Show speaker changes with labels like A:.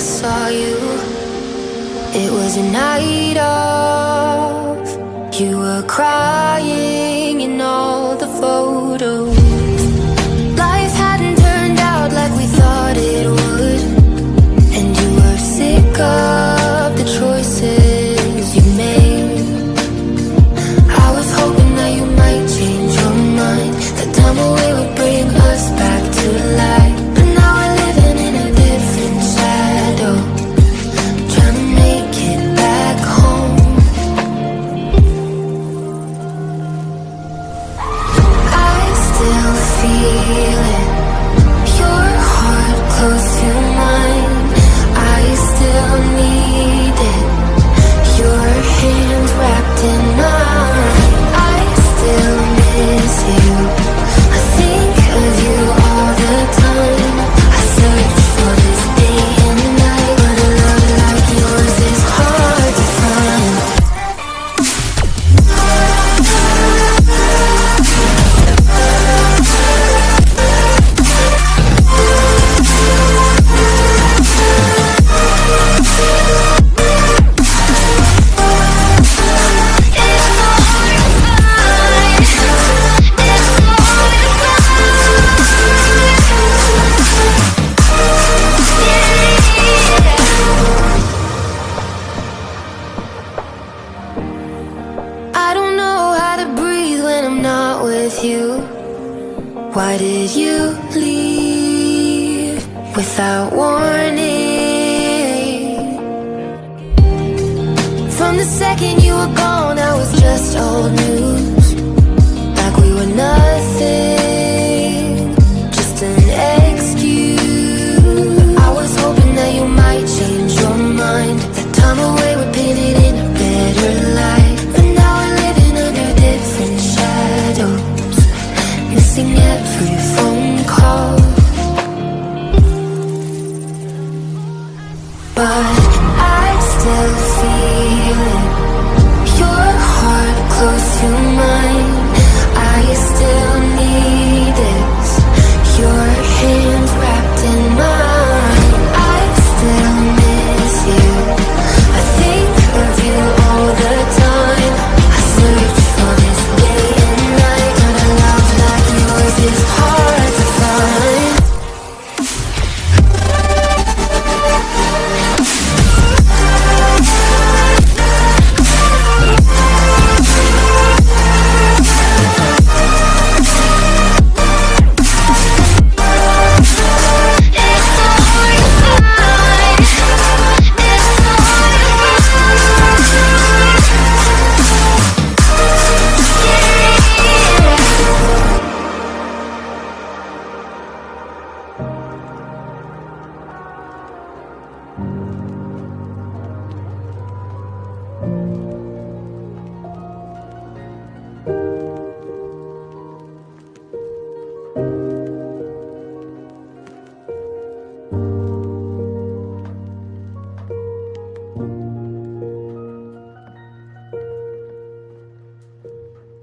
A: saw you. It was a night of. You were crying in all the photos. Life hadn't turned out like we thought it would, and you were sick of the choices you made. I was hoping that you might change your mind, that time away would bring us back to life. But now we're living in a different shadow, trying to make it back home. I still feel it, your heart close to mine. I still need it, your hands wrapped in mine. I still miss you, I think of you all the time. I search for this day and night, but a love like yours is hard to find. I don't know how to breathe when I'm not with you. Why did you leave without warning? From the second you were gone, I was just old news.